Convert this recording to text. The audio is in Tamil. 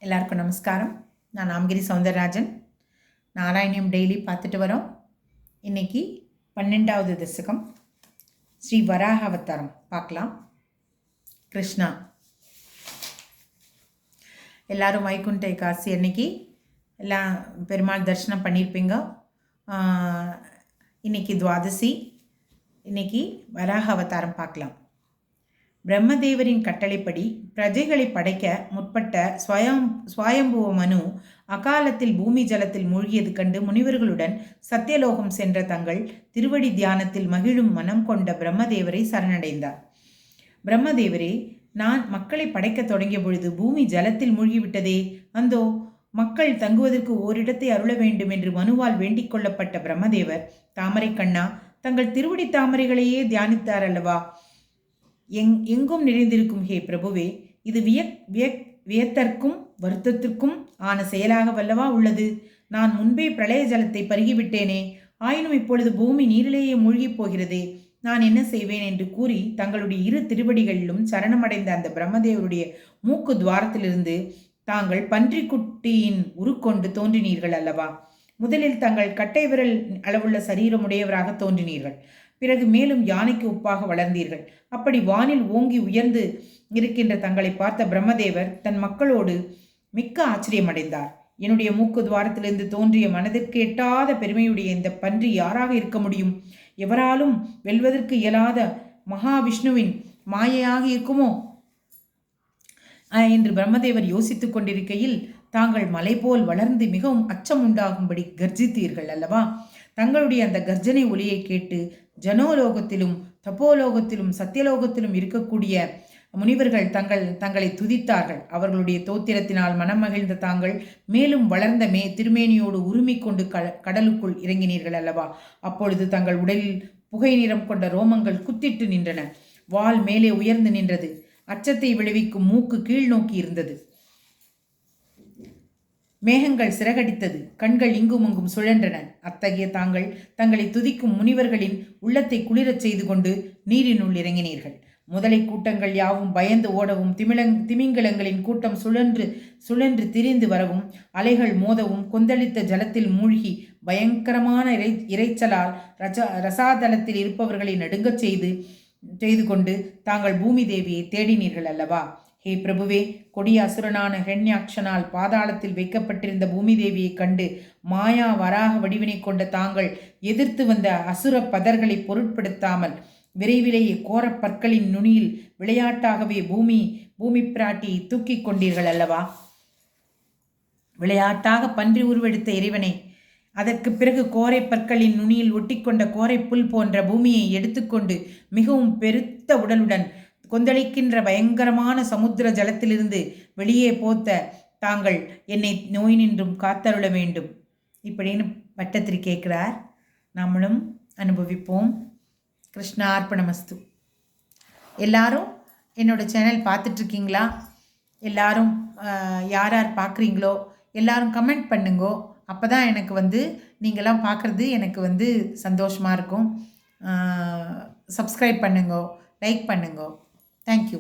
எல்லாருக்கும் நமஸ்காரம். நான் நாமகிரி சௌந்தரராஜன். நாராயணியம் டெய்லி பார்த்துட்டு வரோம். இன்றைக்கி 12வது தசகம் ஸ்ரீ வராக அவதாரம் பார்க்கலாம். கிருஷ்ணா எல்லோரும் வைகுண்ட ஏகாதசி அன்னைக்கு எல்லாம் பெருமாள் தரிசனம் பண்ணியிருப்பீங்க. இன்றைக்கி துவாதசி. இன்றைக்கி வராக அவதாரம் பார்க்கலாம். பிரம்மதேவரின் கட்டளைப்படி பிரஜைகளை படைக்க முற்பட்ட ஸ்வயம்புவ மனு அகாலத்தில் பூமி ஜலத்தில் மூழ்கியது கண்டு முனிவர்களுடன் சத்தியலோகம் சென்ற தங்கள் திருவடி தியானத்தில் மகிழும் மனம் கொண்ட பிரம்மதேவரை சரணடைந்தார். பிரம்மதேவரே, நான் மக்களை படைக்க தொடங்கிய பொழுது பூமி ஜலத்தில் மூழ்கிவிட்டதே, அந்தோ மக்கள் தங்குவதற்கு ஓரிடத்தை அருள வேண்டும் என்று மனுவால் வேண்டிக் கொள்ளப்பட்ட பிரம்மதேவர், தாமரை கண்ணா, தங்கள் திருவடி தாமரைகளையே தியானித்தார் அல்லவா? எங்கும் நிறைந்திருக்கும் ஹே பிரபுவே, இது வியத்தற்கும் வருத்தத்திற்கும் ஆன செயலாக வல்லவா உள்ளது. நான் முன்பே பிரளய ஜலத்தை பருகிவிட்டேனே, ஆயினும் இப்பொழுது பூமி நீரிலேயே மூழ்கிப் போகிறதே, நான் என்ன செய்வேன் என்று கூறி தங்களுடைய இரு திருவடிகளிலும் சரணமடைந்த அந்த பிரம்மதேவருடைய மூக்கு துவாரத்திலிருந்து தாங்கள் பன்றிக்குட்டியின் உருக்கொண்டு தோன்றினீர்கள் அல்லவா? முதலில் தங்கள் கட்டை விரல் அளவுள்ள சரீரமுடையவராக தோன்றினீர்கள். பிறகு மேலும் யானைக்கு ஒப்பாக வளர்ந்தீர்கள். அப்படி வானில் ஓங்கி உயர்ந்து இருக்கின்ற தங்களை பார்த்த பிரம்மதேவர் தன் மக்களோடு மிக்க ஆச்சரியமடைந்தார். என்னுடைய மூக்கு துவாரத்திலிருந்து தோன்றிய மனதிற்கு எட்டாத பெருமையுடைய இந்த பன்றி யாராக இருக்க முடியும்? எவராலும் வெல்வதற்கு இயலாத மகாவிஷ்ணுவின் மாயையாக இருக்குமோ என்று பிரம்மதேவர் யோசித்துக் கொண்டிருக்கையில் தாங்கள் மலை போல் வளர்ந்து மிகவும் அச்சம் உண்டாகும்படி கர்ஜித்தீர்கள் அல்லவா? தங்களுடைய அந்த கர்ஜனை ஒலியை கேட்டு ஜனோலோகத்திலும் தப்போலோகத்திலும் சத்தியலோகத்திலும் இருக்கக்கூடிய முனிவர்கள் தங்களை துதித்தார்கள். அவர்களுடைய தோத்திரத்தினால் மனம் மகிழ்ந்த தாங்கள் மேலும் வளர்ந்த திருமேனியோடு உரிமை கொண்டு கடலுக்குள் இறங்கினீர்கள் அல்லவா? அப்பொழுது தங்கள் உடலில் புகை நிறம் கொண்ட ரோமங்கள் குத்திட்டு நின்றன. வால் மேலே உயர்ந்து நின்றது. அச்சத்தை விளைவிக்கும் மூக்கு கீழ் நோக்கி இருந்தது. மேகங்கள் சிறகடித்தது. கண்கள் இங்கும் அங்கும் சுழன்றன. அத்தகைய தாங்கள் தங்களை துதிக்கும் முனிவர்களின் உள்ளத்தை குளிரச் செய்து கொண்டு நீரினுள் இறங்கினீர்கள். முதலை கூட்டங்கள் யாவும் பயந்து ஓடவும், திமிங்கலங்களின் கூட்டம் சுழன்று திரிந்து வரவும், அலைகள் மோதவும், கொந்தளித்த ஜலத்தில் மூழ்கி பயங்கரமான இறைச்சலால் ரசாதலத்தில் இருப்பவர்களை நடுங்கச் செய்து கொண்டு தாங்கள் பூமி தேவியை தேடினீர்கள் அல்லவா? ஹே பிரபுவே, கொடிய அசுரனான ஹெண்யாட்சனால் பாதாளத்தில் வைக்கப்பட்டிருந்த பூமி தேவியை கண்டு மாயா வராக வடிவினை கொண்ட தாங்கள் எதிர்த்து வந்த அசுர பதர்களை பொருட்படுத்தாமல் விரைவிலேயே கோர பற்களின் நுனியில் விளையாட்டாகவே பூமி பிராட்டியை தூக்கி கொண்டீர்கள் அல்லவா? விளையாட்டாக பன்றி உருவெடுத்த இறைவனை, அதற்கு பிறகு கோரை பற்களின் நுனியில் ஒட்டிக்கொண்ட கோரை புல் போன்ற பூமியை எடுத்துக்கொண்டு மிகவும் பெருத்த உடலுடன் கொந்தளிக்கின்ற பயங்கரமான சமுத்திர ஜலத்திலிருந்து வெளியே போத்த தாங்கள் என்னை நோய் நின்றும் காத்தருள வேண்டும் இப்படின்னு பட்டத்திரி கேட்குறார். நம்மளும் அனுபவிப்போம். கிருஷ்ணார்ப்பணமஸ்து. எல்லாரும் என்னோட சேனல் பார்த்துட்ருக்கீங்களா? எல்லாரும் யார் யார் பார்க்குறீங்களோ எல்லாரும் கமெண்ட் பண்ணுங்கோ. அப்போ தான் எனக்கு நீங்களாம் பார்க்குறது எனக்கு சந்தோஷமாக இருக்கும். சப்ஸ்கிரைப் பண்ணுங்கோ, லைக் பண்ணுங்கோ. Thank you.